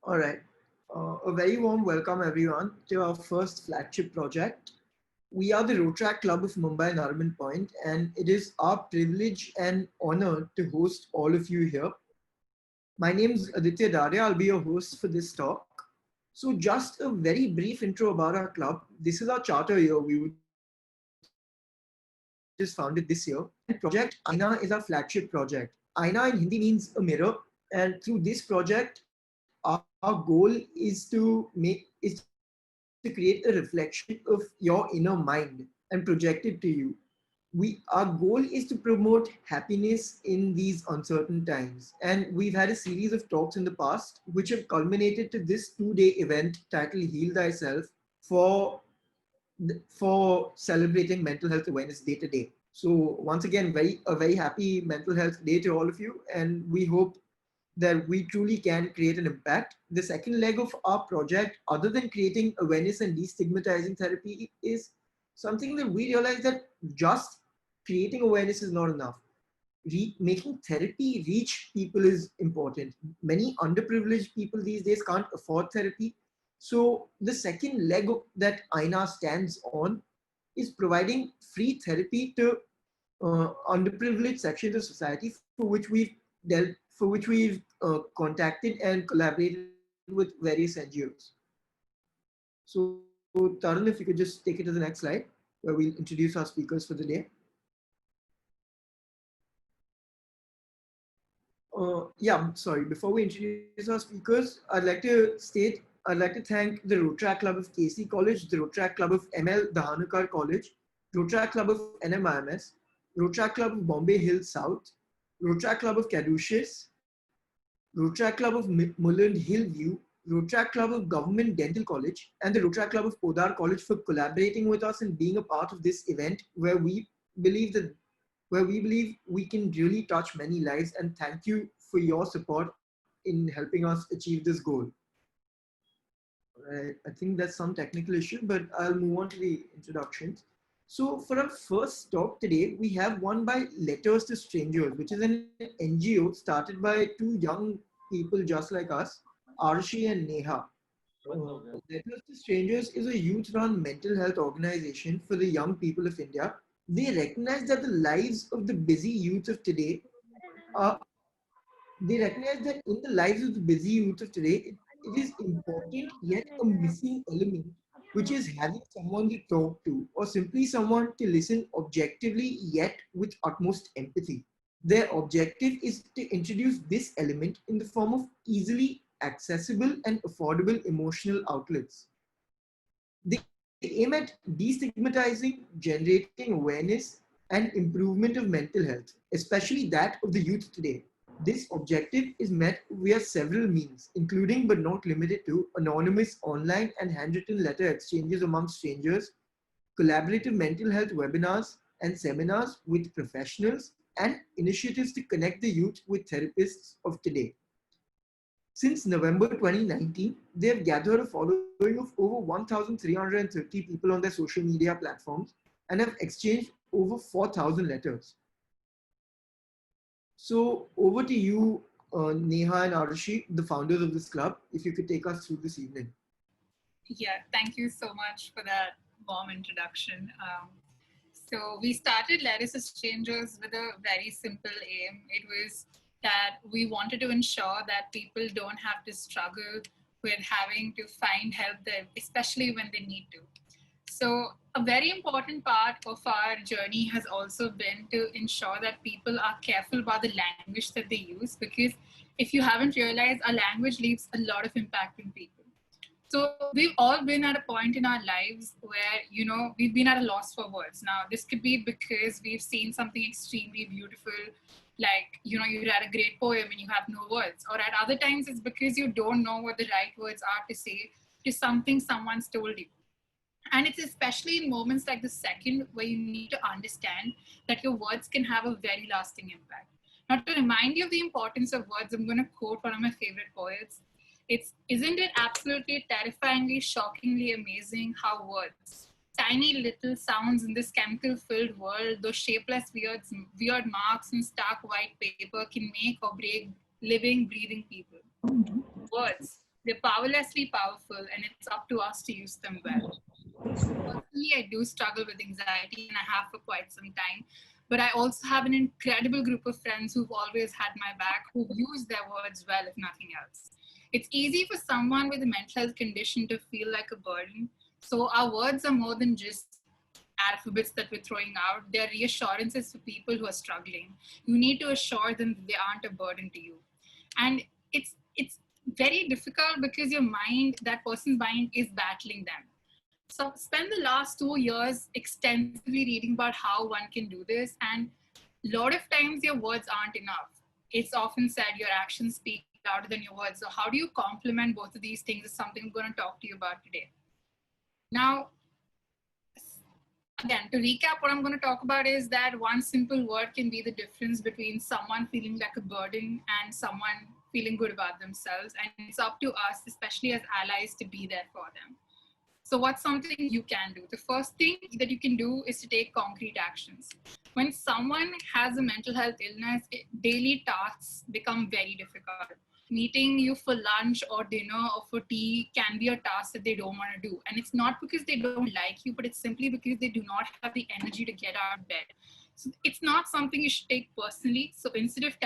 All right. A very warm welcome, everyone, to our first flagship project. We are the Rotaract Club of Mumbai Nariman Point, and it is our privilege and honor to host all of you here. My name is Aditya Daria. I'll be your host for this talk. So, just a very brief intro about our club. This is our charter year. We were just founded this year. And Project AYNA is our flagship project. AYNA in Hindi means a mirror. And through this project, our goal is to create a reflection of your inner mind and project it to you. Our goal is to promote happiness in these uncertain times. And we've had a series of talks in the past which have culminated to this 2-day event titled Heal Thyself for for celebrating Mental Health Awareness Day today. So once again, very happy Mental Health Day to all of you, and we hope that we truly can create an impact. The second leg of our project, other than creating awareness and destigmatizing therapy, is something that we realize that just creating awareness is not enough. Making therapy reach people is important. Many underprivileged people these days can't afford therapy. So the second leg that AYNA stands on is providing free therapy to underprivileged sections of society for which we've contacted and collaborated with various NGOs. So Tarun, if you could just take it to the next slide, where we'll introduce our speakers for the day. Yeah, sorry. Before we introduce our speakers, I'd like to thank the Rotaract Club of KC College, the Rotaract Club of ML Dhanuka College, Rotaract Club of NMIMS, Rotaract Club of Bombay Hills South, Rotaract Club of Caduceus, Rotaract Club of Mulland Hillview, Rotaract Club of Government Dental College, and the Rotaract Club of Podar College for collaborating with us and being a part of this event believe that where we believe we can really touch many lives. And thank you for your support in helping us achieve this goal. I think that's some technical issue, but I'll move on to the introductions. So for our first talk today, we have one by Letters to Strangers, which is an NGO started by two young people just like us, Aarushi and Neha. Letters to Strangers is a youth-run mental health organization for the young people of India. They recognize that the lives of the busy youth of today are they recognize that in the lives of the busy youth of today, it is important yet a missing element, which is having someone to talk to or simply someone to listen objectively yet with utmost empathy. Their objective is to introduce this element in the form of easily accessible and affordable emotional outlets. They aim at destigmatizing, generating awareness, and improvement of mental health, especially that of the youth today. This objective is met via several means, including but not limited to anonymous online and handwritten letter exchanges among strangers, collaborative mental health webinars and seminars with professionals, and initiatives to connect the youth with therapists of today. Since November 2019, they have gathered a following of over 1,330 people on their social media platforms and have exchanged over 4,000 letters. So over to you, Neha and Aarushi, the founders of this club, if you could take us through this evening. Yeah, thank you so much for that warm introduction. So we started Letters to Strangers with a very simple aim. It was that we wanted to ensure that people don't have to struggle with having to find help there, especially when they need to. So a very important part of our journey has also been to ensure that people are careful about the language that they use, because if you haven't realized, our language leaves a lot of impact on people. So we've all been at a point in our lives where, we've been at a loss for words. Now, this could be because we've seen something extremely beautiful, like, you read a great poem and you have no words. Or at other times, it's because you don't know what the right words are to say to something someone's told you. And it's especially in moments like the second where you need to understand that your words can have a very lasting impact. Now, to remind you of the importance of words, I'm going to quote one of my favorite poets. Isn't it absolutely terrifyingly, shockingly amazing how words, tiny little sounds in this chemical filled world, those shapeless, weird marks in stark white paper, can make or break living, breathing people? Words. They're powerlessly powerful, and it's up to us to use them well. Personally, I do struggle with anxiety, and I have for quite some time. But I also have an incredible group of friends who've always had my back, who've used their words well, if nothing else. It's easy for someone with a mental health condition to feel like a burden. So our words are more than just alphabets that we're throwing out. They're reassurances for people who are struggling. You need to assure them that they aren't a burden to you. And it's very difficult because your mind, that person's mind, is battling them. So spend the last 2 years extensively reading about how one can do this. And a lot of times your words aren't enough. It's often said your actions speak louder than your words. So how do you complement both of these things is something I'm going to talk to you about today. Now, again, to recap, what I'm going to talk about is that one simple word can be the difference between someone feeling like a burden and someone feeling good about themselves. And it's up to us, especially as allies, to be there for them. So, what's something you can do? The first thing that you can do is to take concrete actions. When someone has a mental health illness, daily tasks become very difficult. Meeting you for lunch or dinner or for tea can be a task that they don't want to do. And it's not because they don't like you, but it's simply because they do not have the energy to get out of bed. So, it's not something you should take personally. So, instead of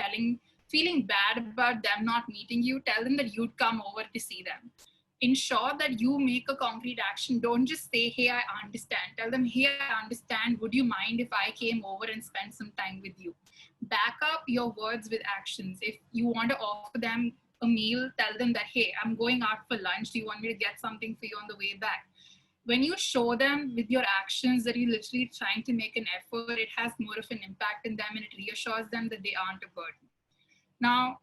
feeling bad about them not meeting you, tell them that you'd come over to see them. Ensure that you make a concrete action. Don't just say, hey, I understand. Tell them, hey, I understand. Would you mind if I came over and spent some time with you? Back up your words with actions. If you want to offer them a meal, tell them that, hey, I'm going out for lunch. Do you want me to get something for you on the way back? When you show them with your actions that you're literally trying to make an effort, it has more of an impact in them and it reassures them that they aren't a burden. Now,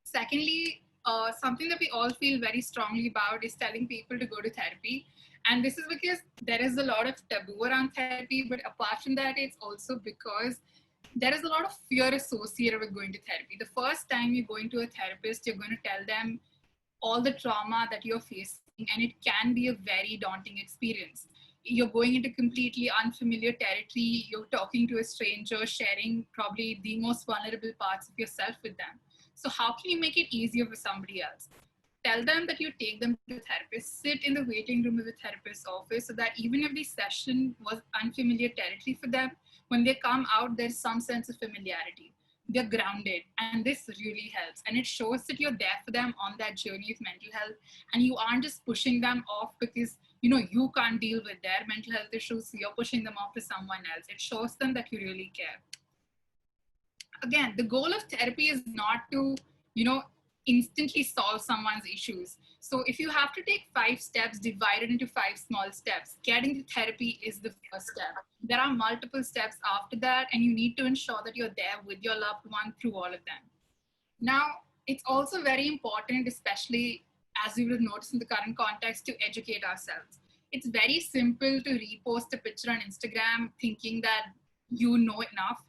secondly, something that we all feel very strongly about is telling people to go to therapy. And this is because there is a lot of taboo around therapy, but apart from that, it's also because there is a lot of fear associated with going to therapy. The first time you're going to a therapist, you're going to tell them all the trauma that you're facing, and it can be a very daunting experience. You're going into completely unfamiliar territory, you're talking to a stranger, sharing probably the most vulnerable parts of yourself with them. So, how can you make it easier for somebody else? Tell them that you take them to a therapist, sit in the waiting room of the therapist's office so that even if the session was unfamiliar territory for them, when they come out, there's some sense of familiarity. They're grounded, and this really helps. And it shows that you're there for them on that journey of mental health, and you aren't just pushing them off because you can't deal with their mental health issues, so you're pushing them off to someone else. It shows them that you really care. Again, the goal of therapy is not to, you know, instantly solve someone's issues. So if you have to take 5 steps, divide it into 5 small steps. Getting to therapy is the first step. There are multiple steps after that, and you need to ensure that you're there with your loved one through all of them. Now, it's also very important, especially as we will notice in the current context, to educate ourselves. It's very simple to repost a picture on Instagram thinking that you know enough.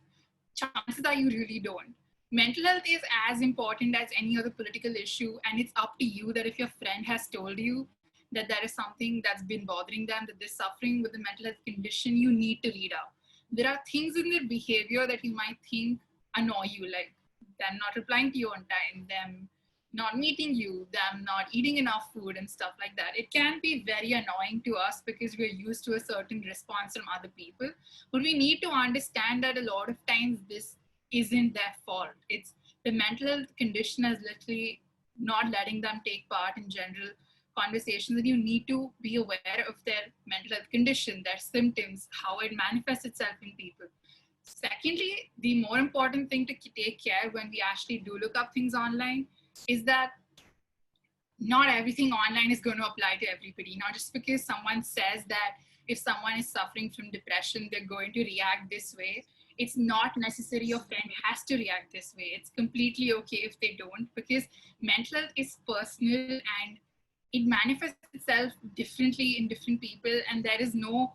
Chances are you really don't. Mental health is as important as any other political issue, and it's up to you that if your friend has told you that there is something that's been bothering them, that they're suffering with a mental health condition, you need to read out. There are things in their behavior that you might think annoy you, like them not replying to you on time, them not meeting you, them not eating enough food and stuff like that. It can be very annoying to us because we're used to a certain response from other people. But we need to understand that a lot of times this isn't their fault. It's the mental health condition is literally not letting them take part in general conversations, and you need to be aware of their mental health condition, their symptoms, how it manifests itself in people. Secondly, the more important thing to take care when we actually do look up things online is that not everything online is going to apply to everybody. Not just because someone says that if someone is suffering from depression, they're going to react this way. It's not necessary your friend has to react this way. It's completely okay if they don't, because mental health is personal and it manifests itself differently in different people, and there is no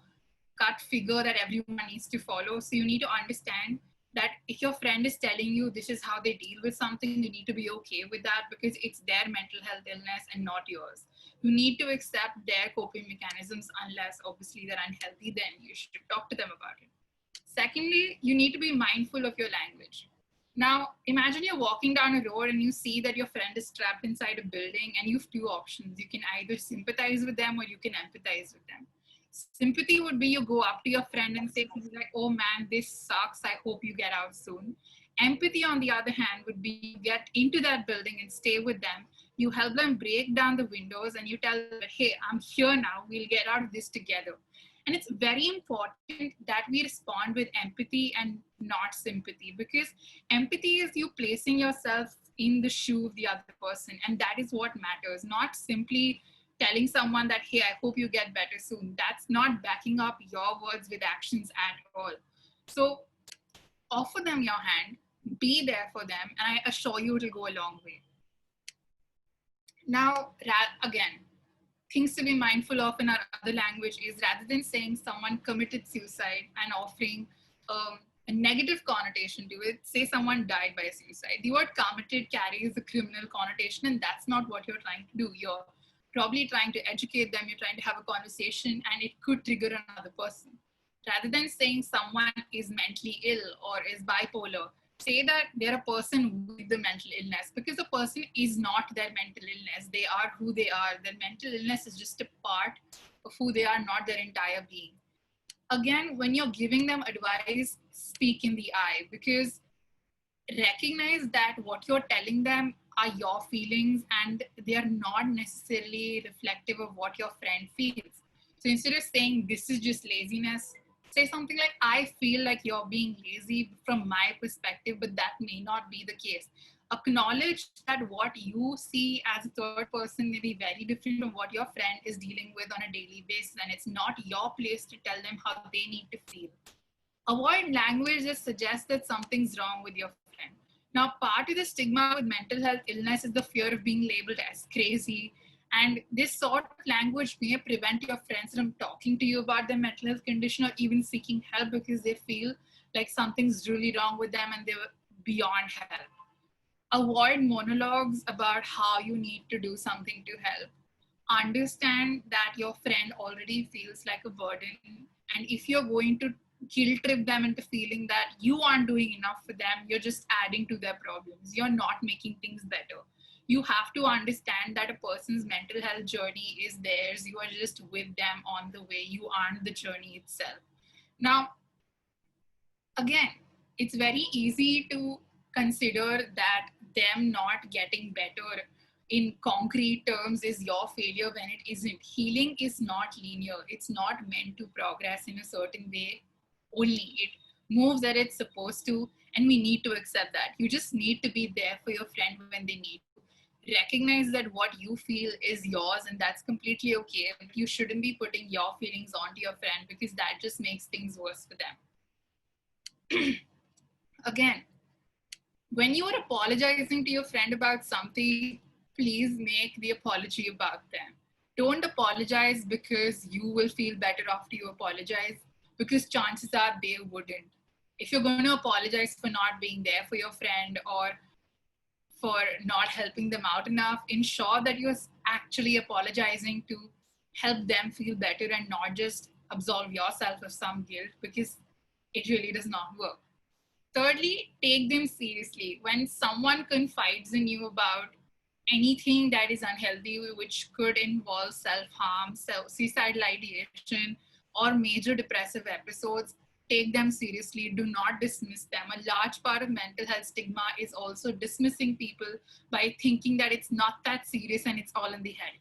cut figure that everyone needs to follow. So you need to understand that if your friend is telling you this is how they deal with something, you need to be okay with that because it's their mental health illness and not yours. You need to accept their coping mechanisms, unless obviously they're unhealthy, then you should talk to them about it. Secondly, you need to be mindful of your language. Now, imagine you're walking down a road and you see that your friend is trapped inside a building, and you have two options. You can either sympathize with them or you can empathize with them. Sympathy would be you go up to your friend and say things like, "Oh man, this sucks. I hope you get out soon." Empathy, on the other hand, would be you get into that building and stay with them. You help them break down the windows and you tell them, "Hey, I'm here now. We'll get out of this together." And it's very important that we respond with empathy and not sympathy, because empathy is you placing yourself in the shoe of the other person, and that is what matters, not simply telling someone that, "Hey, I hope you get better soon." That's not backing up your words with actions at all. So offer them your hand, be there for them, and I assure you it'll go a long way. Now, again, things to be mindful of in our other language is, rather than saying someone committed suicide and offering a negative connotation to it, say someone died by suicide. The word committed carries a criminal connotation, and that's not what you're trying to do. You're probably trying to educate them, you're trying to have a conversation, and it could trigger another person. Rather than saying someone is mentally ill or is bipolar, say that they're a person with the mental illness, because a person is not their mental illness. They are who they are. Their mental illness is just a part of who they are, not their entire being. Again, when you're giving them advice, speak in the eye, because recognize that what you're telling them are your feelings and they are not necessarily reflective of what your friend feels. So instead of saying this is just laziness, say something like, "I feel like you're being lazy from my perspective, but that may not be the case." Acknowledge that what you see as a third person may be very different from what your friend is dealing with on a daily basis, and it's not your place to tell them how they need to feel. Avoid language that suggests that something's wrong with your friend. Now, part of the stigma with mental health illness is the fear of being labeled as crazy. And this sort of language may prevent your friends from talking to you about their mental health condition or even seeking help, because they feel like something's really wrong with them and they're beyond help. Avoid monologues about how you need to do something to help. Understand that your friend already feels like a burden, and if you're going to guilt trip them into feeling that you aren't doing enough for them, you're just adding to their problems. You're not making things better. You have to understand that a person's mental health journey is theirs. You are just with them on the way. You aren't the journey itself. Now, again, it's very easy to consider that them not getting better in concrete terms is your failure when it isn't. Healing is not linear. It's not meant to progress in a certain way only. It moves that it's supposed to, and we need to accept that. You just need to be there for your friend when they need to. Recognize that what you feel is yours, and that's completely okay. But you shouldn't be putting your feelings onto your friend, because that just makes things worse for them. Again, when you are apologizing to your friend about something, please make the apology about them. Don't apologize because you will feel better after you apologize, because chances are they wouldn't. If you're going to apologize for not being there for your friend or for not helping them out enough, ensure that you're actually apologizing to help them feel better and not just absolve yourself of some guilt, because it really does not work. Thirdly, take them seriously. When someone confides in you about anything that is unhealthy, which could involve self-harm, suicidal ideation, or major depressive episodes, take them seriously. Do not dismiss them. A large part of mental health stigma is also dismissing people by thinking that it's not that serious and it's all in the head.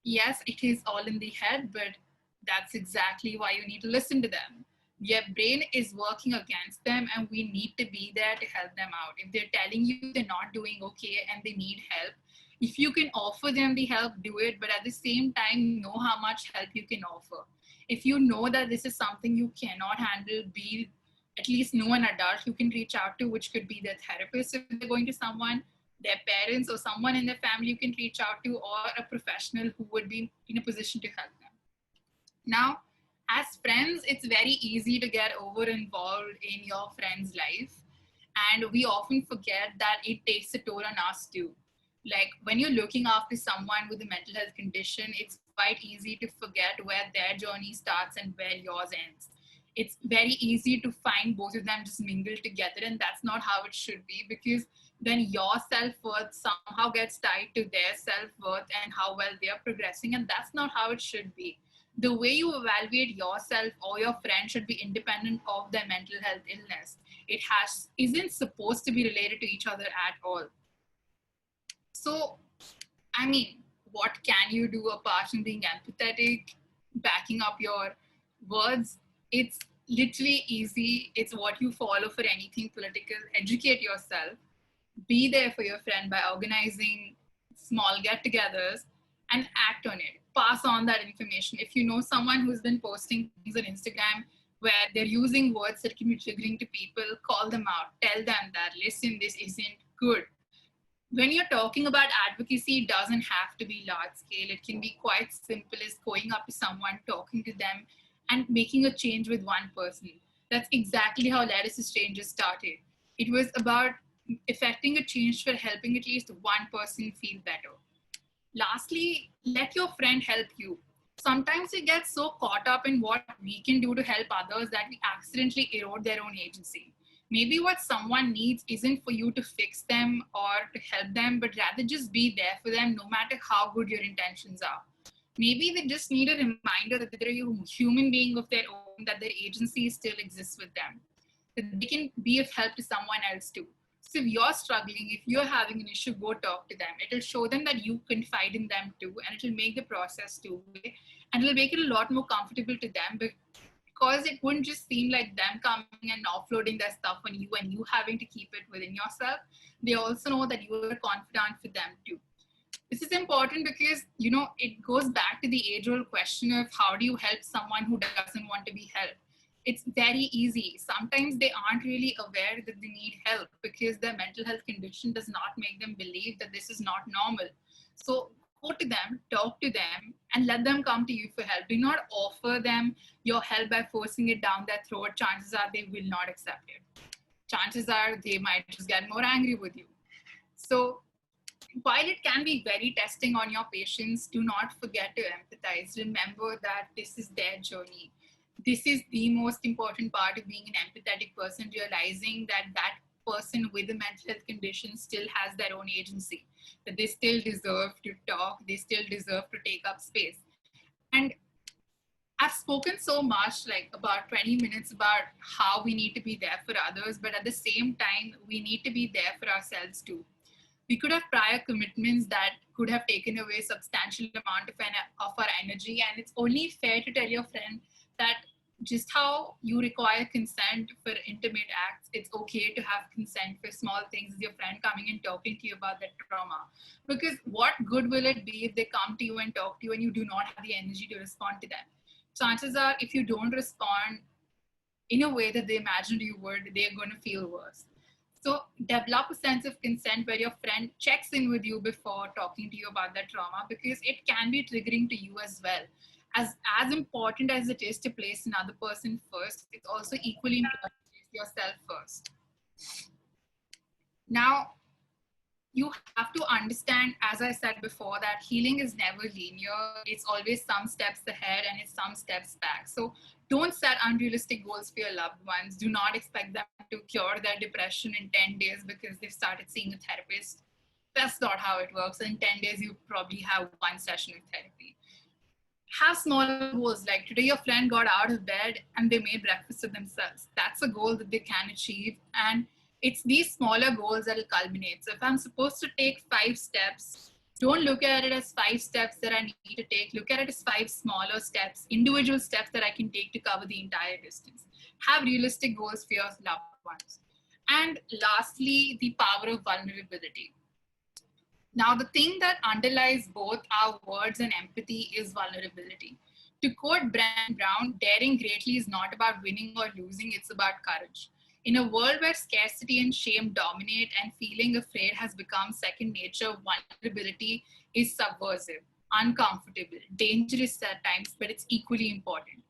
Yes, it is all in the head, but that's exactly why you need to listen to them. Your brain is working against them, and we need to be there to help them out. If they're telling you they're not doing okay and they need help, if you can offer them the help, do it. But at the same time, know how much help you can offer. If you know that this is something you cannot handle, at least know an adult you can reach out to, which could be their therapist if they're going to someone, their parents, or someone in their family you can reach out to, or a professional who would be in a position to help them. Now, as friends, it's very easy to get over involved in your friend's life. And we often forget that it takes a toll on us too. Like when you're looking after someone with a mental health condition, it's quite easy to forget where their journey starts and where yours ends. it's very easy to find both of them just mingled together, and that's not how it should be, because then your self-worth somehow gets tied to their self-worth and how well they are progressing, and that's not how it should be. The way you evaluate yourself or your friend should be independent of their mental health illness. It isn't supposed to be related to each other at all. So, I mean, what can you do apart from being empathetic, backing up your words? It's literally easy. It's what you follow for anything political. Educate yourself. Be there for your friend by organizing small get-togethers and act on it. Pass on that information. If you know someone who's been posting things on Instagram where they're using words that can be triggering to people, call them out. Tell them that, listen, this isn't good. When you're talking about advocacy, it doesn't have to be large scale. It can be quite simple as going up to someone, talking to them, and making a change with one person. That's exactly how Let Us Strangers started. It was about effecting a change for helping at least one person feel better. Lastly, let your friend help you. Sometimes we get so caught up in what we can do to help others that we accidentally erode their own agency. Maybe what someone needs isn't for you to fix them or to help them, but rather just be there for them no matter how good your intentions are. Maybe they just need a reminder that they're a human being of their own, that their agency still exists with them, that they can be of help to someone else too. So if you're struggling, if you're having an issue, go talk to them. It'll show them that you confide in them too, and it'll make the process two-way, and it'll make it a lot more comfortable to them, because it wouldn't just seem like them coming and offloading their stuff on you and you having to keep it within yourself. They also know that you are a confidant for them too. This is important because, it goes back to the age-old question of how do you help someone who doesn't want to be helped? It's very easy. Sometimes they aren't really aware that they need help because their mental health condition does not make them believe that this is not normal. So go to them, talk to them, and let them come to you for help. Do not offer them your help by forcing it down their throat. Chances are they will not accept it. Chances are they might just get more angry with you. So while it can be very testing on your patients, do not forget to empathize. Remember that this is their journey. This is the most important part of being an empathetic person, realizing that that person with a mental health condition still has their own agency, that they still deserve to talk, they still deserve to take up space. And I've spoken so much, like about 20 minutes, about how we need to be there for others, but at the same time, we need to be there for ourselves too. We could have prior commitments that could have taken away substantial amount of our energy, and it's only fair to tell your friend that just how you require consent for intimate acts, it's okay to have consent for small things, as your friend coming and talking to you about that trauma. Because what good will it be if they come to you and talk to you and you do not have the energy to respond to them? Chances are, if you don't respond in a way that they imagined you would, they're going to feel worse. So develop a sense of consent where your friend checks in with you before talking to you about that trauma, because it can be triggering to you as well. As important as it is to place another person first, it's also equally important to place yourself first. Now, you have to understand, as I said before, that healing is never linear. It's always some steps ahead and it's some steps back. So don't set unrealistic goals for your loved ones. Do not expect them to cure their depression in 10 days because they've started seeing a therapist. That's not how it works. In 10 days, you probably have one session of therapy. Have smaller goals, like today your friend got out of bed and they made breakfast for themselves. That's a goal that they can achieve, and it's these smaller goals that will culminate. So if I'm supposed to take 5 steps, don't look at it as 5 steps that I need to take. Look at it as 5 smaller steps, individual steps that I can take to cover the entire distance. Have realistic goals for your loved ones. And lastly, the power of vulnerability. Now, the thing that underlies both our words and empathy is vulnerability. To quote Brené Brown, daring greatly is not about winning or losing, it's about courage. In a world where scarcity and shame dominate and feeling afraid has become second nature, vulnerability is subversive, uncomfortable, dangerous at times, but it's equally important.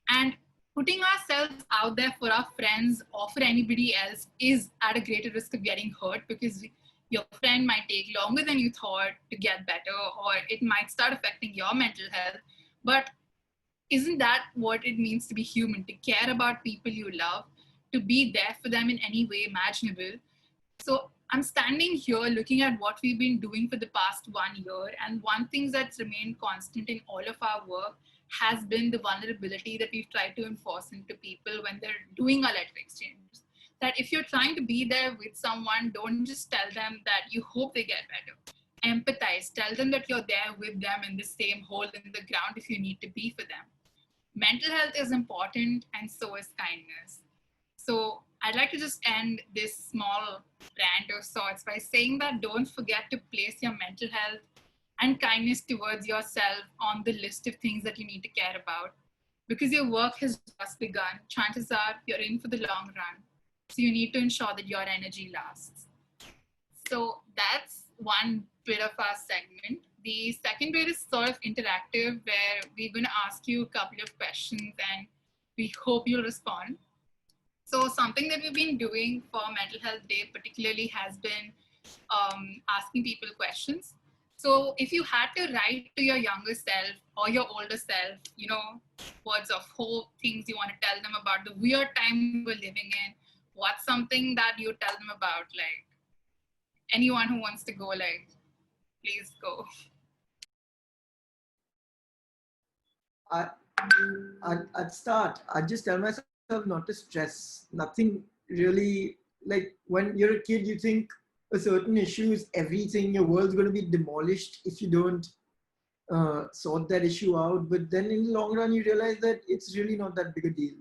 And putting ourselves out there for our friends or for anybody else is at a greater risk of getting hurt, because your friend might take longer than you thought to get better, or it might start affecting your mental health. But isn't that what it means to be human? To care about people you love, to be there for them in any way imaginable. So I'm standing here looking at what we've been doing for the past 1 year, and one thing that's remained constant in all of our work has been the vulnerability that we've tried to enforce into people when they're doing our letter exchanges. That if you're trying to be there with someone, don't just tell them that you hope they get better. Empathize, tell them that you're there with them in the same hole in the ground if you need to be for them. Mental health is important, and so is kindness. So I'd like to just end this small rant of sorts by saying that don't forget to place your mental health and kindness towards yourself on the list of things that you need to care about. Because your work has just begun, chances are you're in for the long run. So you need to ensure that your energy lasts. So that's one bit of our segment. The second bit is sort of interactive, where we're going to ask you a couple of questions and we hope you'll respond. So something that we've been doing for Mental Health Day particularly has been asking people questions. So if you had to write to your younger self or your older self, words of hope, things you want to tell them about the weird time we were living in, what's something that you tell them about? Like, anyone who wants to go, like, please go. I'd start. I'd just tell myself not to stress. Nothing really, like when you're a kid, you think a certain issue is everything. Your world's going to be demolished if you don't sort that issue out. But then in the long run, you realize that it's really not that big a deal.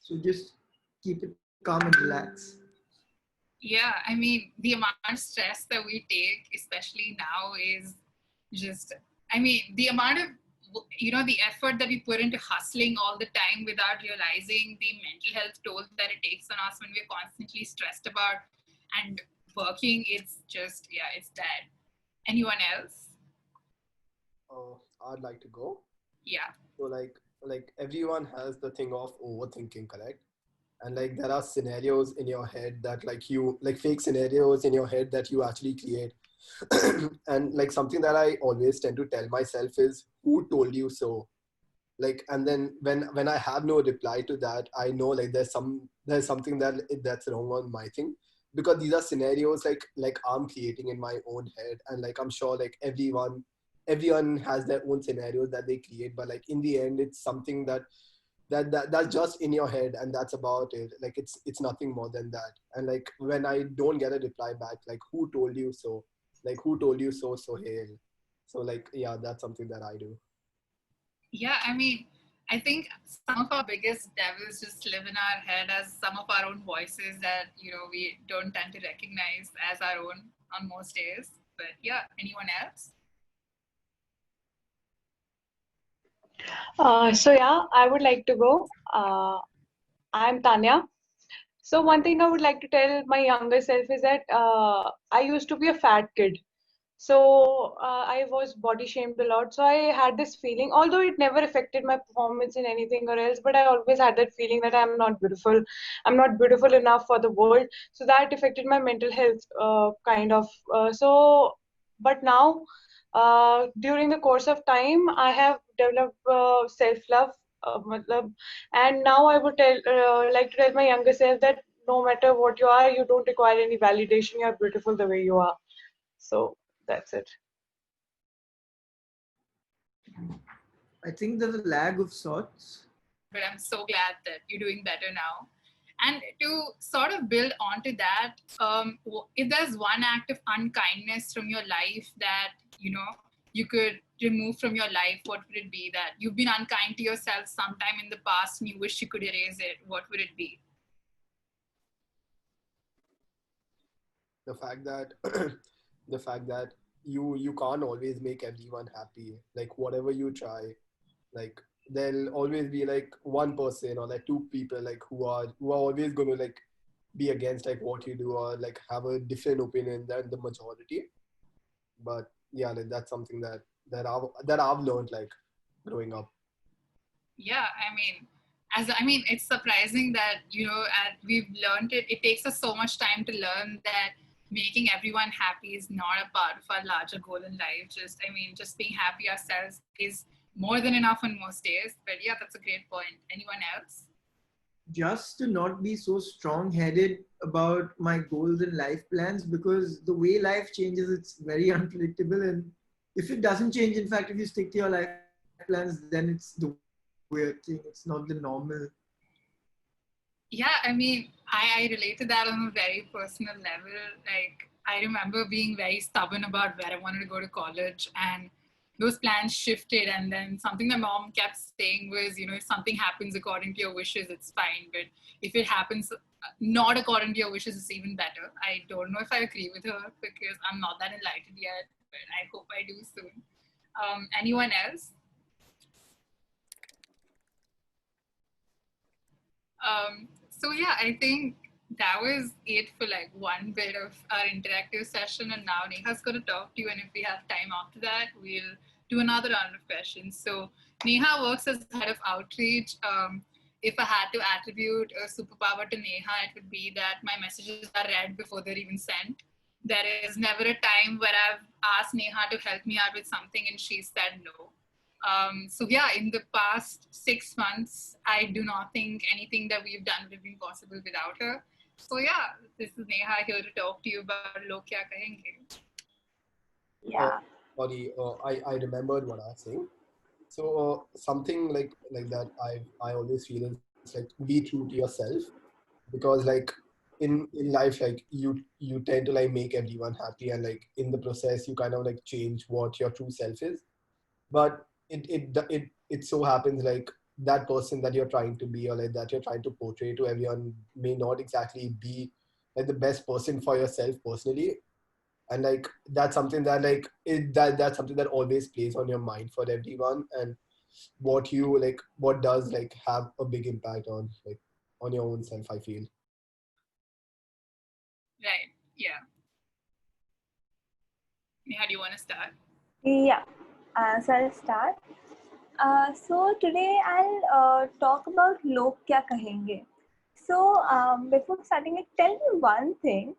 So just keep it calm and relax. Yeah, I mean, the amount of stress that we take, especially now, is just, I mean, the amount of, the effort that we put into hustling all the time without realizing the mental health toll that it takes on us when we're constantly stressed about and working, it's just, yeah, it's bad. Anyone else? I'd like to go. Yeah. So like everyone has the thing of overthinking, correct? And like there are scenarios in your head that like you like fake scenarios in your head that you actually create. And like something that I always tend to tell myself is, who told you so? Like, and then when I have no reply to that, I know like there's something that's wrong on my thing, because these are scenarios like I'm creating in my own head. And like I'm sure like everyone has their own scenarios that they create, but like in the end it's something that's just in your head, and that's about it. Like it's nothing more than that. And like when I don't get a reply back, like who told you so? Like who told you so, so hail. So like yeah, that's something that I do. Yeah, I mean, I think some of our biggest devils just live in our head as some of our own voices that, we don't tend to recognize as our own on most days. But yeah, anyone else? So yeah, I would like to go. I'm Tanya. So one thing I would like to tell my younger self is that I used to be a fat kid. So I was body shamed a lot. So I had this feeling, although it never affected my performance in anything or else, but I always had that feeling that I'm not beautiful. I'm not beautiful enough for the world. So that affected my mental health, kind of. But now, during the course of time, I have developed self-love. And now I would like to tell my younger self that no matter what you are, you don't require any validation. You are beautiful the way you are. So that's it. I think there's a lag of sorts. But I'm so glad that you're doing better now. And to sort of build onto that, if there's one act of unkindness from your life that, you could remove from your life, what would it be? That you've been unkind to yourself sometime in the past and you wish you could erase it, what would it be? The fact that the fact that you can't always make everyone happy. Like whatever you try, like there'll always be like one person or like two people like who are always going to like be against like what you do, or like have a different opinion than the majority. But yeah, like that's something that I've learned like growing up. Yeah, I mean, it's surprising that, we've learned it. It takes us so much time to learn that making everyone happy is not a part of our larger goal in life. Just being happy ourselves is more than enough on most days. But yeah, that's a great point. Anyone else? Just to not be so strong-headed about my goals and life plans, because the way life changes, it's very unpredictable. And if it doesn't change, in fact, if you stick to your life plans, then it's the weird thing. It's not the normal. Yeah, I mean, I relate to that on a very personal level. Like, I remember being very stubborn about where I wanted to go to college, and those plans shifted. And then something my mom kept saying was, if something happens according to your wishes, it's fine. But if it happens not according to your wishes, it's even better. I don't know if I agree with her because I'm not that enlightened yet, but I hope I do soon. Anyone else? So yeah, I think that was it for like one bit of our interactive session, and now Neha's going to talk to you, and if we have time after that, we'll do another round of questions. So Neha works as head of outreach. If I had to attribute a superpower to Neha, it would be that my messages are read before they're even sent. There is never a time where I've asked Neha to help me out with something and she said no. So yeah, in the past 6 months, I do not think anything that we've done would have been possible without her. So yeah, this is Neha here to talk to you about Log Kya Kahenge. Uh, Yeah. sorry, I remembered what I was saying. So something like that I always feel is like be true to yourself, because like in life, like you tend to like make everyone happy, and like in the process you kind of like change what your true self is. But it so happens like that person that you're trying to be, or like that you're trying to portray to everyone, may not exactly be like the best person for yourself personally. And like that's something that that's something that always plays on your mind for everyone. And what does like have a big impact on like on your own self, I feel. Right. Yeah. Neha, do you want to start? Yeah, so I'll start. So today I'll talk about Log Kya Kahenge. So before starting, like, tell me one thing.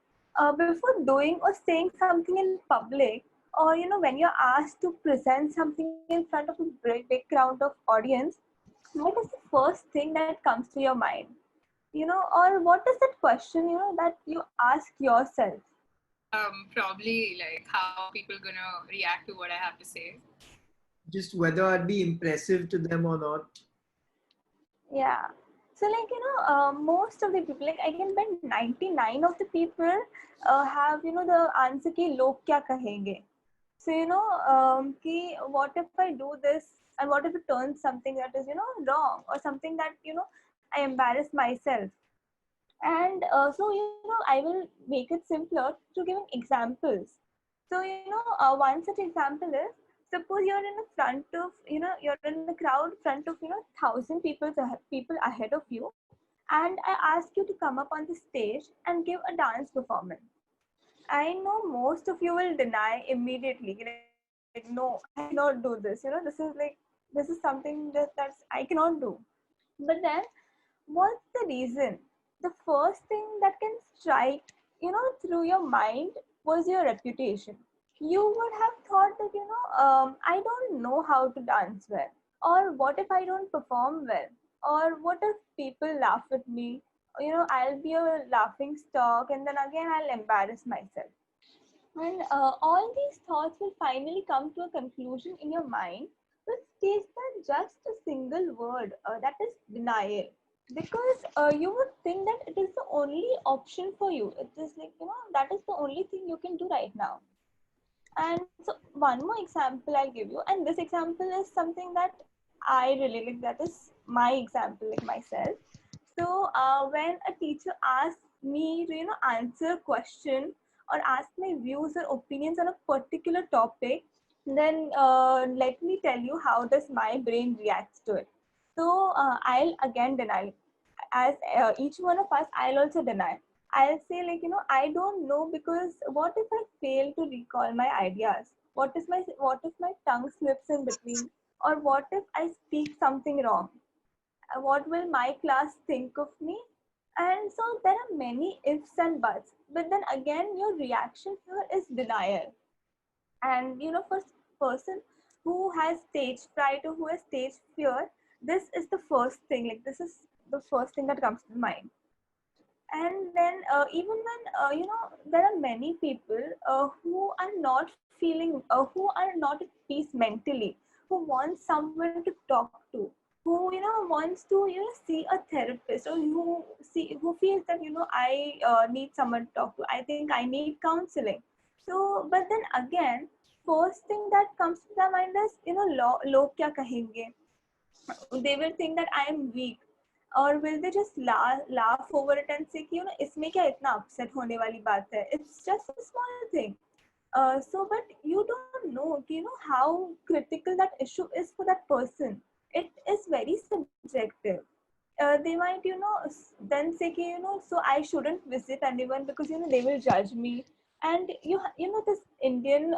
Before doing or saying something in public, or when you're asked to present something in front of a big crowd of audience, what is the first thing that comes to your mind? Or what is that question that you ask yourself? Probably like how are people gonna react to what I have to say. Just whether I'd be impressive to them or not. Yeah. So like most of the people, like I can bet 99 of the people have the answer ki log kya kahenge. So ki what if I do this, and what if it turns something that is wrong, or something that I embarrass myself. And so I will make it simpler to giving examples. So one such example is, suppose you're in the front of you're in the crowd front of 1,000 people ahead of you, and I ask you to come up on the stage and give a dance performance. I know most of you will deny immediately, like, no, I cannot do this. This is something that's I cannot do. But then, what's the reason? The first thing that can strike through your mind was your reputation. You would have thought that I don't know how to dance well, or what if I don't perform well, or what if people laugh at me? I'll be a laughing stock, and then again I'll embarrass myself. And all these thoughts will finally come to a conclusion in your mind, which states that just a single word, that is denial. Because you would think that it is the only option for you. It is like, that is the only thing you can do right now. And so one more example I'll give you, and this example is something that I really like. That is my example, like myself. So when a teacher asks me to answer a question, or ask my views or opinions on a particular topic, then let me tell you how does my brain reacts to it. So I'll again deny, as each one of us, I'll also deny. I'll say, like, I don't know, because what if I fail to recall my ideas? What if my tongue slips in between? Or what if I speak something wrong? What will my class think of me? And so there are many ifs and buts. But then again, your reaction here is denial. And for person who has stage fright or who has stage fear, this is the first thing. Like this is the first thing that comes to mind. And then even when there are many people who are not feeling, who are not at peace mentally, who want someone to talk to, who wants to see a therapist, or who feels that I need someone to talk to. I think I need counseling. So but then again, first thing that comes to their mind is log kya kahenge. They will think that I am weak, or will they just laugh over it and say कि इसमें क्या इतना upset होने वाली बात है, it's just a small thing. So but you don't know how critical that issue is for that person. It is very subjective. They might then say कि so I shouldn't visit anyone because they will judge me. And this Indian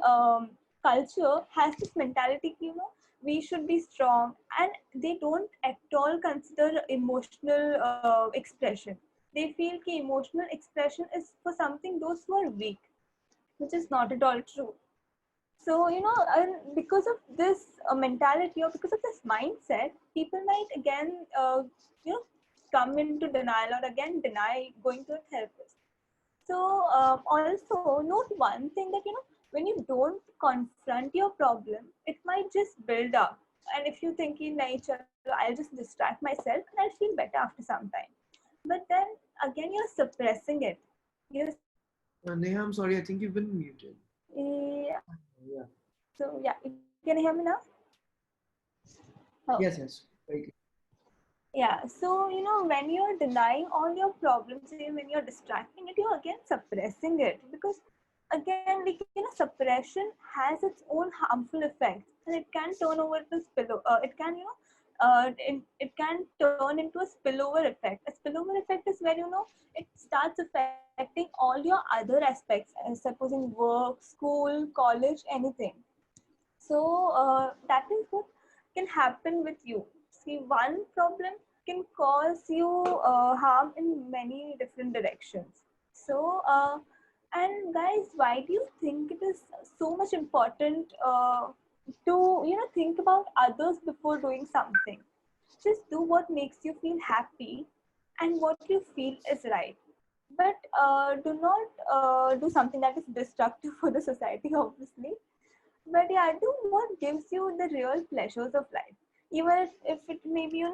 culture has this mentality we should be strong, and they don't at all consider emotional expression. They feel that emotional expression is for something those who are weak, which is not at all true. So and because of this mentality, or because of this mindset, people might again come into denial, or again deny going to a therapist. So also note one thing, that when you don't confront your problem, it might just build up. And if you think nahi chalo, I'll just distract myself and I'll feel better after some time. But then again, you're suppressing it. You're Neha, I'm sorry, I think you've been muted. yeah. Yeah. So yeah, you can hear me now. Oh. Yes. Very good. Yeah, so when you're denying all your problems, when you're distracting it, you're again suppressing it, because again, like suppression has its own harmful effects, and it can turn over to spill. It can it can turn into a spillover effect. A spillover effect is where it starts affecting all your other aspects, supposing work, school, college, anything. So that is what can happen with you. See, one problem can cause you harm in many different directions. So, and guys, why do you think it is so much important to think about others before doing something? Just do what makes you feel happy and what you feel is right. But do not do something that is destructive for the society, obviously. But yeah, do what gives you the real pleasures of life. Even if it may be,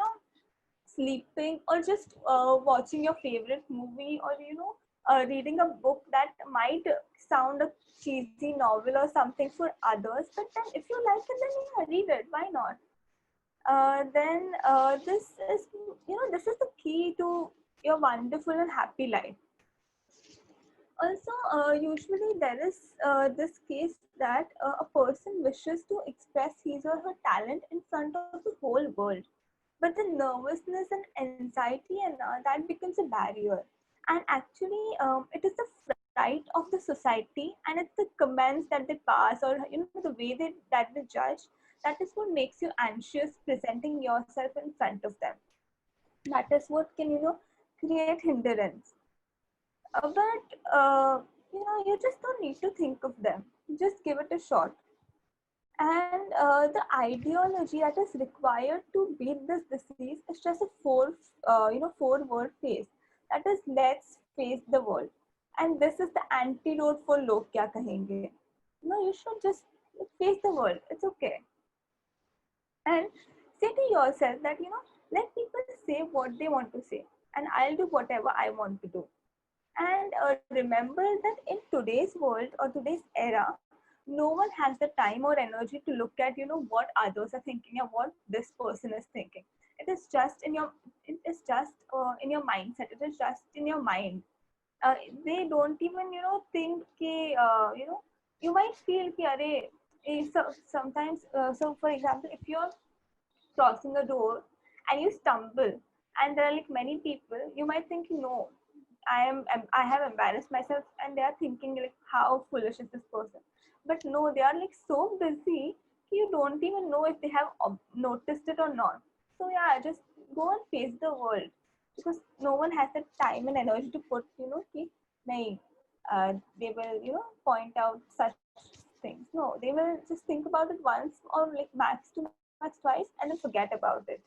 sleeping, or just watching your favorite movie, or, reading a book that might sound a cheesy novel or something for others. But then if you like it, then yeah, read it. Why not? Then this is the key to your wonderful and happy life. Also, usually there is this case that a person wishes to express his or her talent in front of the whole world, but the nervousness and anxiety and that becomes a barrier. And actually, it is the fright of the society, and it's the comments that they pass, or the way that they judge. That is what makes you anxious presenting yourself in front of them. That is what can create hindrance. But you just don't need to think of them. Just give it a shot. And the ideology that is required to beat this disease is just a four-word phrase. That is, let's face the world. And this is the antidote for log kya kahenge. You should just face the world. It's okay. And say to yourself that let people say what they want to say, and I'll do whatever I want to do. And remember that in today's world or today's era, no one has the time or energy to look at what others are thinking and what this person is thinking. It is just in your mindset. It is just in your mind. They don't even think कि, you might feel कि अरे so sometimes so for example, if you're crossing a door and you stumble, and there are like many people, you might think no, I have embarrassed myself, and they are thinking like how foolish is this person. But no, they are like so busy you don't even know if they have noticed it or not. So yeah, just go and face the world, because no one has the time and energy to put कि नहीं, they will point out such things. No, they will just think about it once or like max to max twice and then forget about it.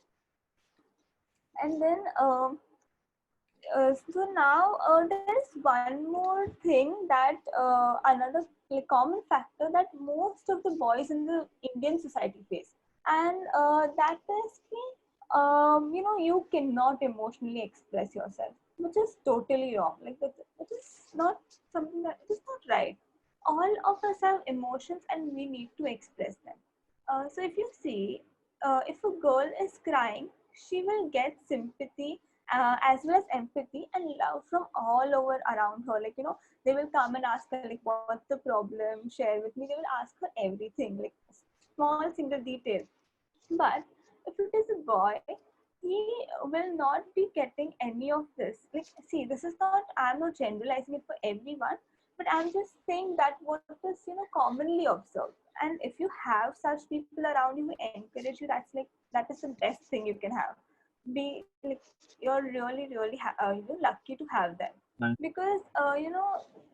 And then so now there is one more thing that another like, common factor that most of the boys in the Indian society face, and that is you cannot emotionally express yourself, which is totally wrong. Like it is not something that it is not right. All of us have emotions, and we need to express them. So if you see, if a girl is crying, she will get sympathy as well as empathy and love from all over around her. Like, they will come and ask her, like, what's the problem? Share with me. They will ask her everything, like small single detail. But if it is a boy, he will not be getting any of this. Like, see, this is not, I'm not generalizing it for everyone, but I'm just saying that what is, commonly observed. And if you have such people around you who encourage you, that is the best thing you can have. Be like, you're really, really lucky to have them. Because,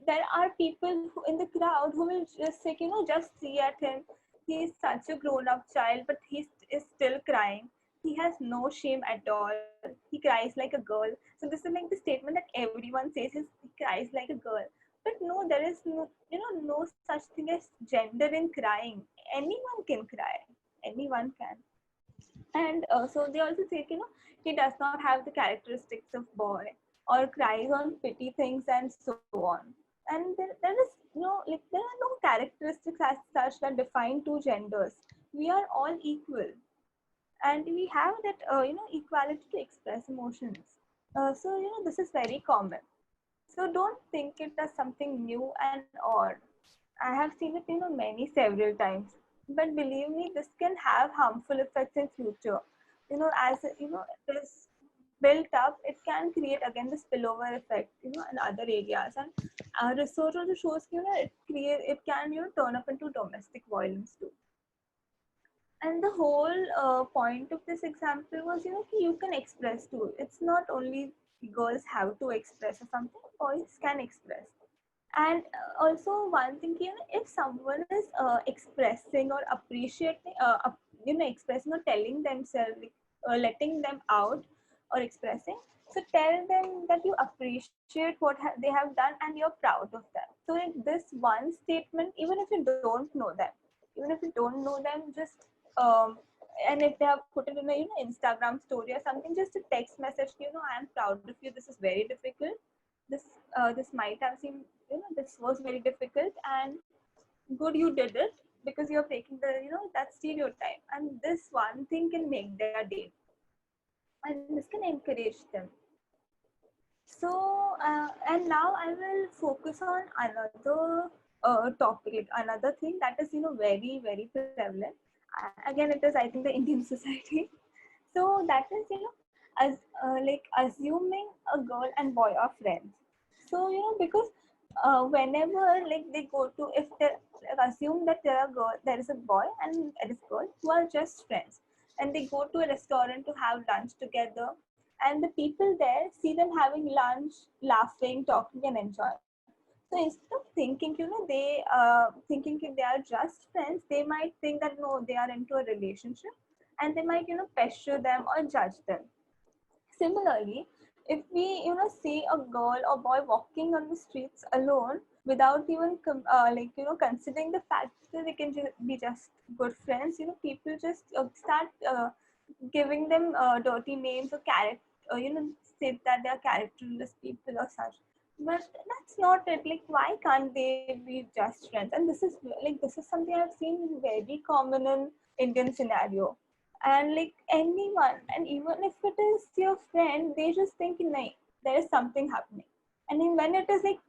there are people who, in the crowd who will just say, just see at him. He is such a grown-up child, but he is still crying. He has no shame at all. He cries like a girl. So this is like the statement that everyone says is he cries like a girl. But no, there is no such thing as gender in crying. Anyone can cry. Anyone can. And so they also say, he does not have the characteristics of boy or cries on pity things and so on. And there is there are no characteristics as such that define two genders. We are all equal, and we have that equality to express emotions. So this is very common. So don't think it as something new and odd. I have seen it many several times. But believe me, this can have harmful effects in future. As it is built up, it can create again the spillover effect, in other areas. And research also shows, it can turn up into domestic violence too. And the whole point of this example was, you can express too. It's not only girls have to express or something, boys can express. And also one thing, if someone is expressing or appreciating, expressing or telling themselves, letting them out or expressing, so tell them that you appreciate what they have done and you're proud of them. So in this one statement, even if you don't know them, just and if they have put it in a Instagram story or something, just a text message, I am proud of you. This is very difficult. This might have seemed, this was very difficult, and good you did it, because you're breaking the that stereotype, and this one thing can make their day, and this can encourage them. So and now I will focus on another topic, like another thing that is very, very prevalent. Again, it is, I think, the Indian society. So that is as like assuming a girl and boy are friends. So because whenever like they go to, if they assume that there is a boy and there is a girl who are just friends, and they go to a restaurant to have lunch together, and the people there see them having lunch, laughing, talking, and enjoying. So instead of thinking, thinking if they are just friends, they might think that no, they are into a relationship, and they might pressure them or judge them. Similarly, if we see a girl or boy walking on the streets alone without even considering the fact that they can be just good friends, people just start giving them dirty names or say that they are characterless people or such. But that's not it. Like, why can't they be just friends? And this is something I've seen very common in Indian scenario. And like anyone, and even if it is your friend, they just think, like, there is something happening. And then when it is like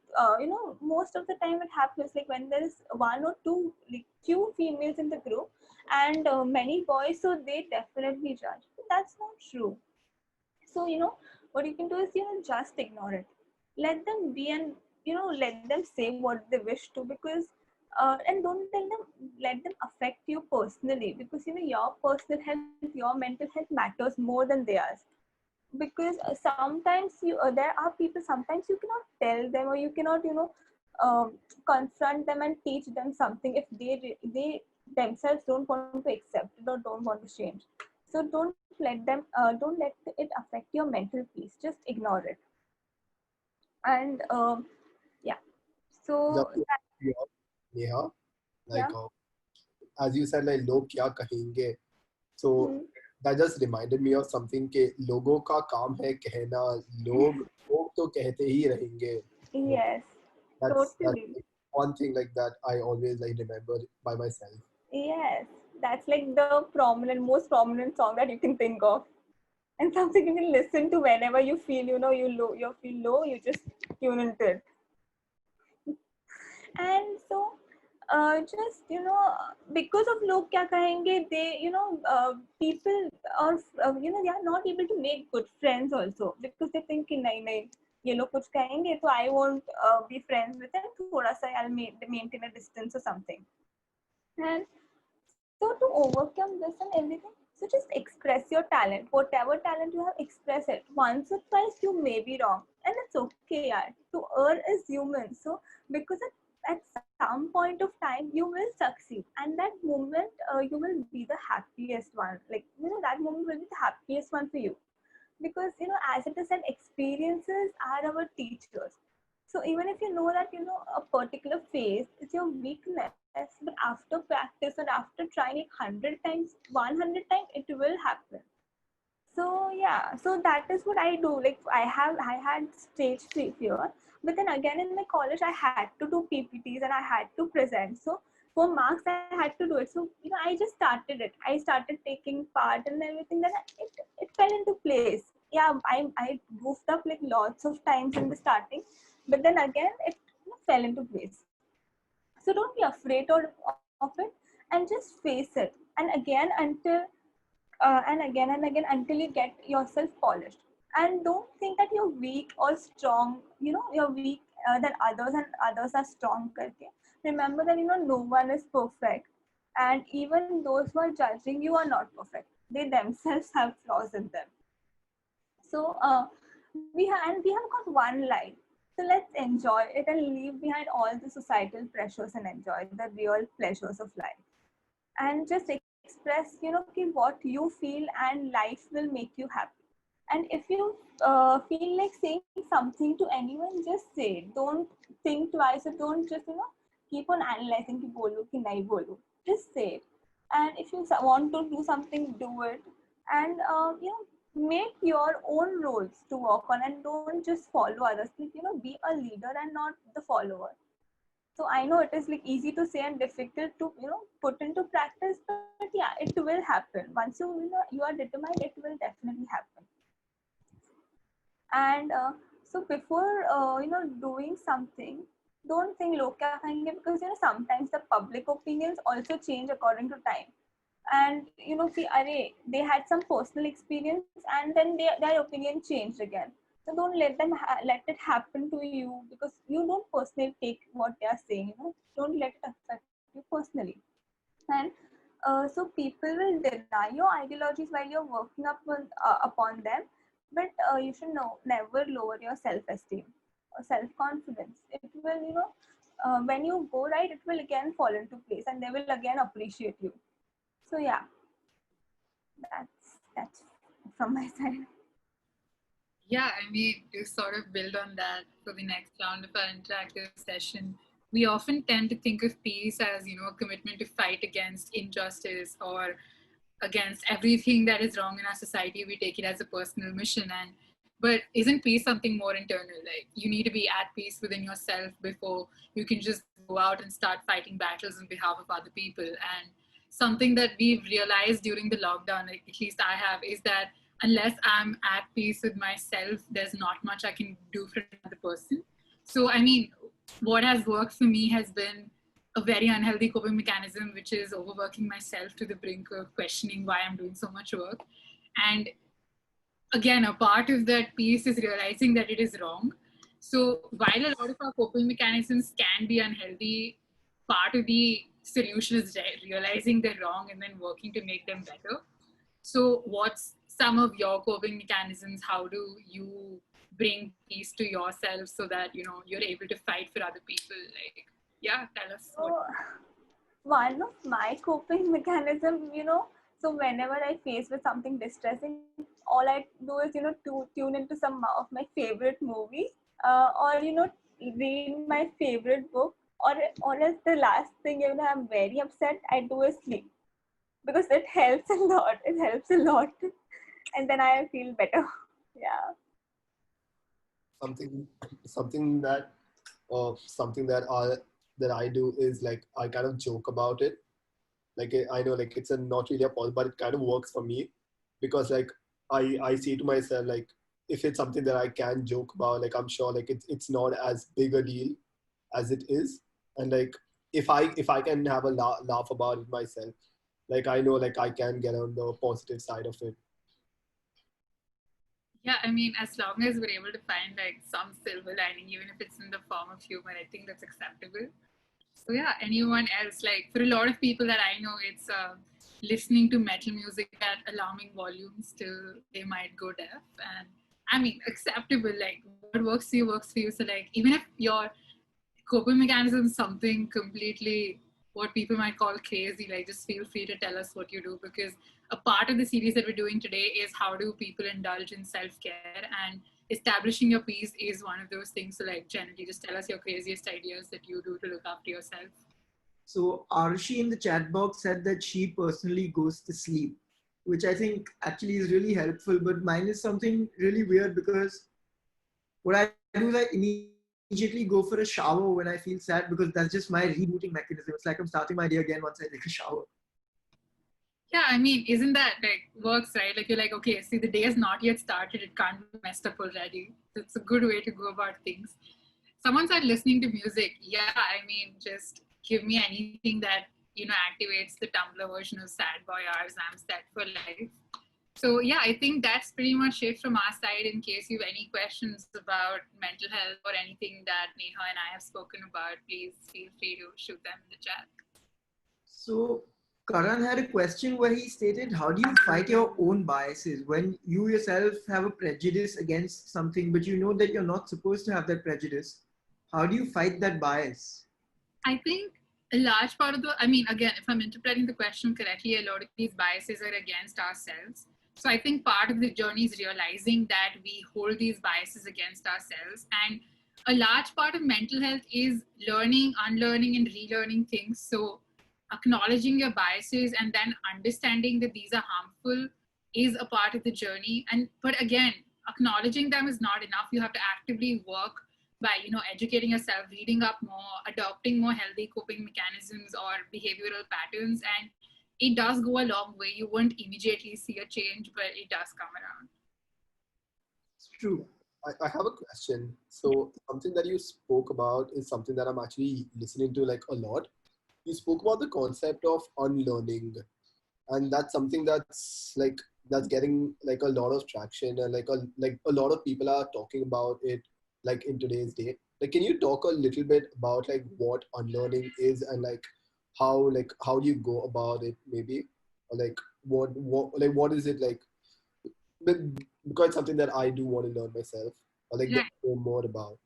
most of the time it happens like when there is one or two, like few females in the group, and many boys, so they definitely judge. But that's not true. So what you can do is just ignore it, let them be, and let them say what they wish to, because and don't let them affect you personally, because your personal health, your mental health matters more than theirs. Because sometimes there are people, sometimes you cannot tell them, or you cannot confront them and teach them something if they themselves don't want to accept it or don't want to change. So don't let it affect your mental peace. Just ignore it. And yeah. Just So to be honest, Neha, yeah. like as you said, like log kya kahenge. So Hmm. that just reminded me of something कि लोगों का काम है कहना, लोग लोग तो कहते ही रहेंगे. So Yes, that's totally. like one thing like that I always like remember by myself. Yes, that's like the most prominent song that you can think of, and something you can listen to whenever you feel, you feel low, you just tune into it. And so, just because of log kya kahenge, they, people are, they are not able to make good friends also because they think कि नहीं नहीं ये लोग कुछ कहेंगे so I won't be friends with them. थोड़ा सा I'll maintain a distance or something. And so to overcome this and everything, so just express your talent. Whatever talent you have, express it. Once or twice you may be wrong. And it's okay, yaar. To err is human. So because at some point of time you will succeed. And that moment you will be the happiest one. Like, that moment will be the happiest one for you. Because, as it is said, experiences are our teachers. So even if you know that, a particular phase is your weakness, but after practice or after trying it 100 times, 100 times, it will happen. So yeah, so that is what I do. Like I had stage fear, but then again in my college I had to do PPTs and I had to present. So for marks I had to do it. So I just started it. I started taking part and everything. Then it fell into place. Yeah, I goofed up like lots of times in the starting, but then again it fell into place. So don't be afraid of it and just face it. And again and again until you get yourself polished. And don't think that you're weak or strong. You're weak than others and others are strong. Karke. Remember that no one is perfect, and even those who are judging you are not perfect. They themselves have flaws in them. So we have got one life. So let's enjoy it and leave behind all the societal pressures and enjoy the real pleasures of life. And just express, what you feel, and life will make you happy. And if you feel like saying something to anyone, just say it. Don't think twice, or don't just keep on analyzing कि बोलूं कि नहीं बोलूं. Just say it. And if you want to do something, do it. And make your own roles to work on, and don't just follow others. Be a leader and not the follower. So I know it is like easy to say and difficult to put into practice, but yeah, it will happen. Once you are determined, it will definitely happen. And so before doing something, don't think log kya kahenge, because sometimes the public opinions also change according to time. And see, they had some personal experience and then their opinion changed again. So don't let it happen to you, because you don't personally take what they are saying. Don't let it affect you personally. And so people will deny your ideologies while you're working upon them, but you should never lower your self-esteem or self-confidence. It will, when you go right, it will again fall into place and they will again appreciate you. So yeah, that's from my side. Yeah, I mean, to sort of build on that for the next round of our interactive session, we often tend to think of peace as, a commitment to fight against injustice or against everything that is wrong in our society. We take it as a personal mission. But isn't peace something more internal? Like, you need to be at peace within yourself before you can just go out and start fighting battles on behalf of other people. And something that we've realized during the lockdown, like at least I have, is that unless I'm at peace with myself, there's not much I can do for another person. So, I mean, what has worked for me has been a very unhealthy coping mechanism, which is overworking myself to the brink of questioning why I'm doing so much work. And again, a part of that piece is realizing that it is wrong. So while a lot of our coping mechanisms can be unhealthy, part of the solution is realizing they're wrong and then working to make them better. So what's some of your coping mechanisms? How do you bring peace to yourself so that, you're able to fight for other people? Like, yeah, tell us. So one of my coping mechanism, so whenever I face with something distressing, all I do is, to tune into some of my favorite movie, or, read my favorite book, or else the last thing, I'm very upset, I do is sleep. Because it helps a lot. It helps a lot. And then I feel better. Yeah. something something that something that I do is like I kind of joke about it. Like I know like it's a not really a pause, but it kind of works for me because like I see to myself like if it's something that I can joke about, like I'm sure like it's not as big a deal as it is, and like if I can have a laugh about it myself, like I know like I can get on the positive side of it. Yeah, I mean, as long as we're able to find like some silver lining, even if it's in the form of humor, I think that's acceptable. So yeah, anyone else? Like for a lot of people that I know, it's listening to metal music at alarming volumes till they might go deaf. And I mean, acceptable. Like what works for you works for you. So like even if your coping mechanism is something completely what people might call crazy, like just feel free to tell us what you do, because a part of the series that we're doing today is how do people indulge in self-care, and establishing your peace is one of those things. So like generally just tell us your craziest ideas that you do to look after yourself. So Aarushi in the chat box said that she personally goes to sleep, which I think actually is really helpful. But mine is something really weird because what I do is I immediately go for a shower when I feel sad because that's just my rebooting mechanism. It's like I'm starting my day again once I take a shower. Yeah, I mean, isn't that like works, right? Like you're like, okay, see, the day has not yet started. It can't be messed up already. It's a good way to go about things. Someone said listening to music. Yeah, I mean, just give me anything that, activates the Tumblr version of Sad Boy Hours. I'm set for life. So yeah, I think that's pretty much it from our side. In case you have any questions about mental health or anything that Neha and I have spoken about, please feel free to shoot them in the chat. So Karan had a question where he stated, how do you fight your own biases when you yourself have a prejudice against something, but you know that you're not supposed to have that prejudice? How do you fight that bias? I think a large part of I mean, again, if I'm interpreting the question correctly, a lot of these biases are against ourselves. So I think part of the journey is realizing that we hold these biases against ourselves. And a large part of mental health is learning, unlearning, and relearning things. So acknowledging your biases and then understanding that these are harmful is a part of the journey. But again, acknowledging them is not enough. You have to actively work by educating yourself, reading up more, adopting more healthy coping mechanisms or behavioral patterns, and it does go a long way. You won't immediately see a change, but it does come around. It's true. I have a question. So something that you spoke about is something that I'm actually listening to like a lot. You spoke about the concept of unlearning, and that's something that's getting like a lot of traction, and like a lot of people are talking about it like in today's day. Like can you talk a little bit about like what unlearning is, and like how do you go about it maybe, or like what is it like, because it's something that I do want to learn myself, or like Right. know more about.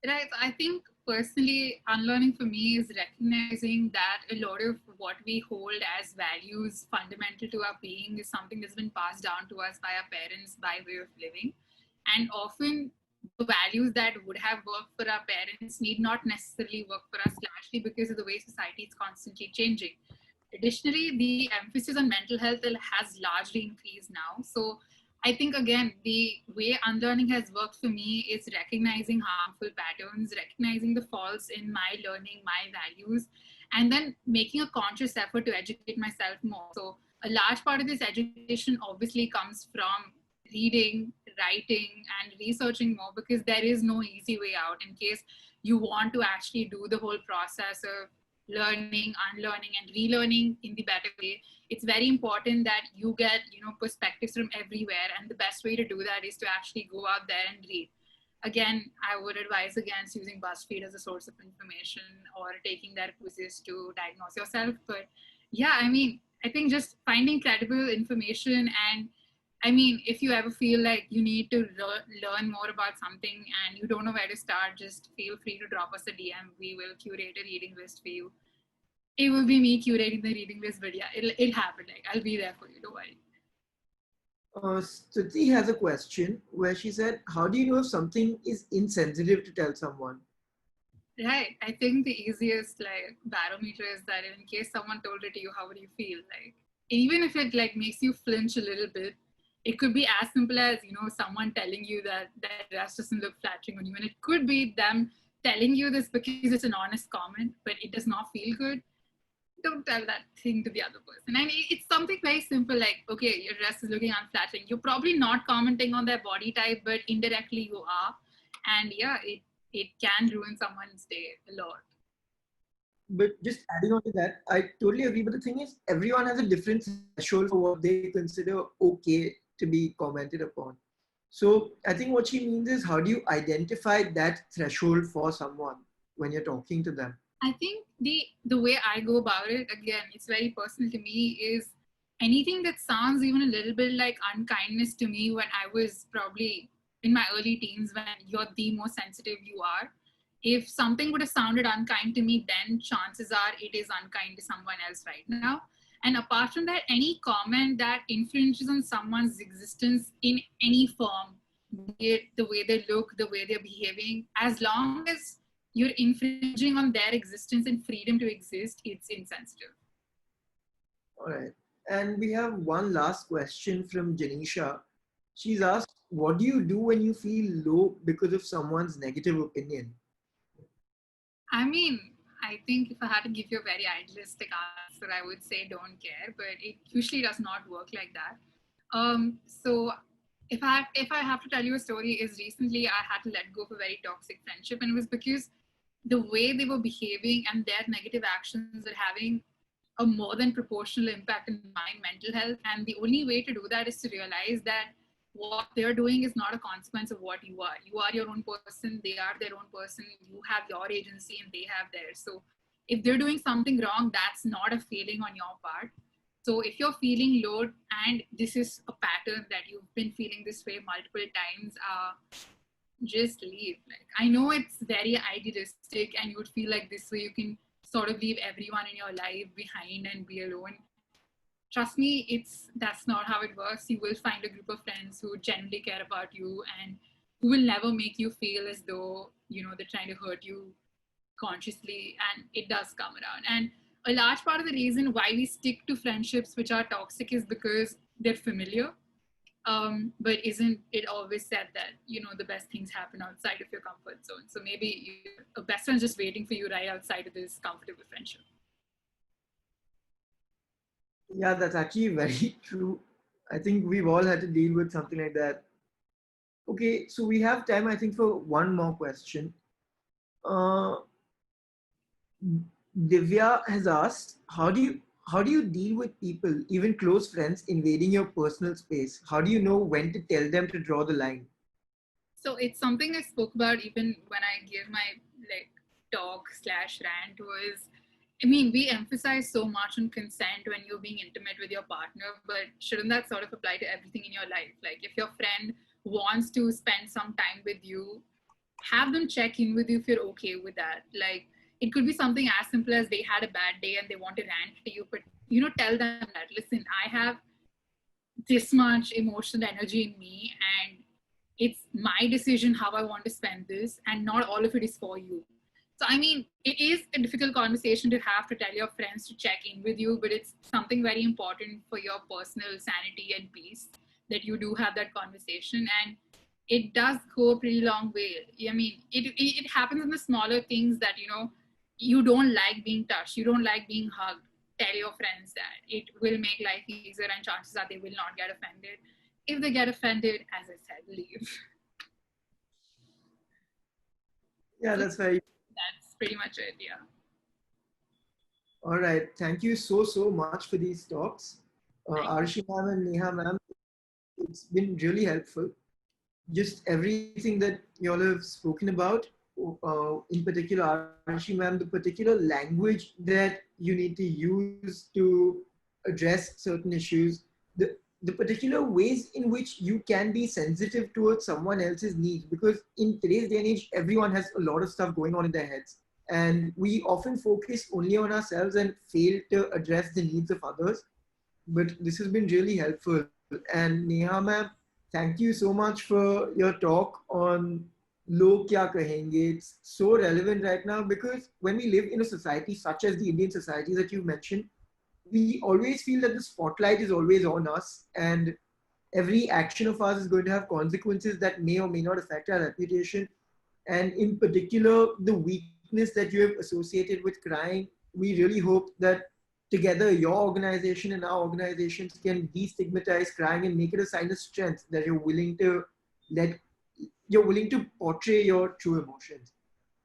Right. I think personally, unlearning for me is recognizing that a lot of what we hold as values fundamental to our being is something that's been passed down to us by our parents by way of living. And often the values that would have worked for our parents need not necessarily work for us, largely because of the way society is constantly changing. Additionally, the emphasis on mental health has largely increased now. So I think again, the way unlearning has worked for me is recognizing harmful patterns, recognizing the faults in my learning, my values, and then making a conscious effort to educate myself more. So a large part of this education obviously comes from reading, writing, and researching more, because there is no easy way out in case you want to actually do the whole process of learning, unlearning, and relearning in the better way. It's very important that you get perspectives from everywhere, and the best way to do that is to actually go out there and read. Again, I would advise against using BuzzFeed as a source of information or taking their quizzes to diagnose yourself. But yeah, I mean, I think just finding credible information and I mean, if you ever feel like you need to learn more about something and you don't know where to start, just feel free to drop us a DM. We will curate a reading list for you. It will be me curating the reading list, but yeah, it'll happen. Like, I'll be there for you. Don't worry. Stuti has a question where she said, how do you know if something is insensitive to tell someone? Right. I think the easiest like barometer is that in case someone told it to you, how would you feel? Like, even if it like makes you flinch a little bit, it could be as simple as, you know, someone telling you that that dress doesn't look flattering on you. And it could be them telling you this because it's an honest comment, but it does not feel good. Don't tell that thing to the other person. I mean, it's something very simple like, okay, your dress is looking unflattering. You're probably not commenting on their body type, but indirectly you are. And yeah, it can ruin someone's day a lot. But just adding on to that, I totally agree. But the thing is, everyone has a different threshold for what they consider okay to be commented upon. So I think what she means is, how do you identify that threshold for someone when you're talking to them? I think the way I go about it, again, it's very personal to me, is anything that sounds even a little bit like unkindness to me when I was probably in my early teens, when you're the most sensitive you are. If something would have sounded unkind to me, then chances are it is unkind to someone else right now. And apart from that, any comment that infringes on someone's existence in any form, be it the way they look, the way they're behaving, as long as you're infringing on their existence and freedom to exist, it's insensitive. All right. And we have one last question from Janisha. She's asked, what do you do when you feel low because of someone's negative opinion? I mean, I think if I had to give you a very idealistic answer, I would say don't care, but it usually does not work like that. So if I have to tell you a story, is recently I had to let go of a very toxic friendship, and it was because the way they were behaving and their negative actions were having a more than proportional impact on my mental health. And the only way to do that is to realize that what they're doing is not a consequence of what you are. You are your own person, they are their own person, you have your agency and they have theirs. So if they're doing something wrong, that's not a failing on your part. So if you're feeling low and this is a pattern that you've been feeling this way multiple times, just leave. Like, I know it's very idealistic and you would feel like this way you can sort of leave everyone in your life behind and be alone. Trust me, that's not how it works. You will find a group of friends who genuinely care about you and who will never make you feel as though, you know, they're trying to hurt you consciously, and it does come around. And a large part of the reason why we stick to friendships which are toxic is because they're familiar. But isn't it always said that, you know, the best things happen outside of your comfort zone? So maybe a best friend's just waiting for you right outside of this comfortable friendship. Yeah, that's actually very true. I think we've all had to deal with something like that. Okay, so we have time, I think, for one more question. Uh, Divya has asked, how do you deal with people, even close friends, invading your personal space? How do you know when to tell them to draw the line? So it's something I spoke about even when I gave my like talk slash rant was, I mean, we emphasize so much on consent when you're being intimate with your partner, but shouldn't that sort of apply to everything in your life? Like if your friend wants to spend some time with you, have them check in with you if you're okay with that. Like it could be something as simple as they had a bad day and they want to rant to you, but you know, tell them that, listen, I have this much emotional energy in me and it's my decision how I want to spend this, and not all of it is for you. So I mean, it is a difficult conversation to have to tell your friends to check in with you, but it's something very important for your personal sanity and peace that you do have that conversation. And it does go a pretty long way. I mean, it happens in the smaller things that, you know, you don't like being touched, you don't like being hugged. Tell your friends that. It will make life easier and chances are they will not get offended. If they get offended, as I said, leave. Yeah, that's very. That's pretty much it, yeah. All right. Thank you so much for these talks. Aarushi ma'am and Neha ma'am, it's been really helpful. Just everything that you all have spoken about, in particular, Aarushi ma'am, the particular language that you need to use to address certain issues, the the particular ways in which you can be sensitive towards someone else's needs, because in today's day and age everyone has a lot of stuff going on in their heads, and we often focus only on ourselves and fail to address the needs of others. But this has been really helpful. And Neha ma'am, thank you so much for your talk on Log Kya Kahenge. It's so relevant right now because when we live in a society such as the Indian society that you mentioned, we always feel that the spotlight is always on us, and every action of ours is going to have consequences that may or may not affect our reputation. And in particular, the weakness that you have associated with crying, we really hope that together your organization and our organizations can destigmatize crying and make it a sign of strength that let you're willing to portray your true emotions.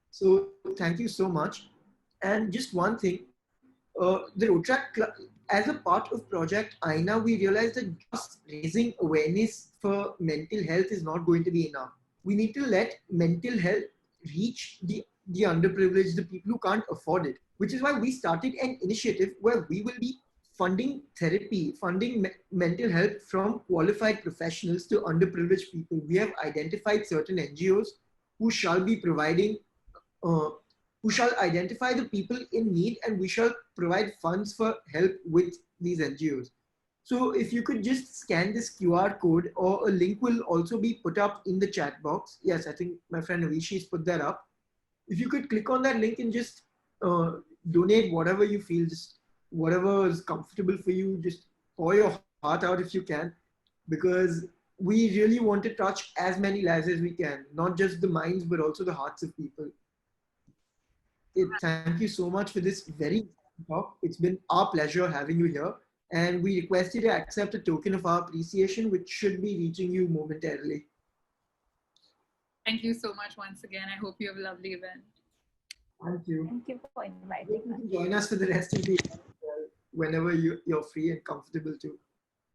So thank you so much. And just one thing, as a part of Project AYNA, we realized that just raising awareness for mental health is not going to be enough. We need to let mental health reach the underprivileged, the people who can't afford it, which is why we started an initiative where we will be funding therapy, funding mental health from qualified professionals to underprivileged people. We have identified certain NGOs who shall be providing uh, who shall identify the people in need, and we shall provide funds for help with these NGOs. So if you could just scan this QR code, or a link will also be put up in the chat box. Yes, I think my friend Aarushi has put that up. If you could click on that link and just donate whatever you feel, just whatever is comfortable for you, just pour your heart out if you can, because we really want to touch as many lives as we can, not just the minds, but also the hearts of people. Thank you so much for this very talk. It's been our pleasure having you here. And we request you to accept a token of our appreciation, which should be reaching you momentarily. Thank you so much once again. I hope you have a lovely event. Thank you. Thank you for inviting You us. can join us for the rest of the event whenever you're free and comfortable to.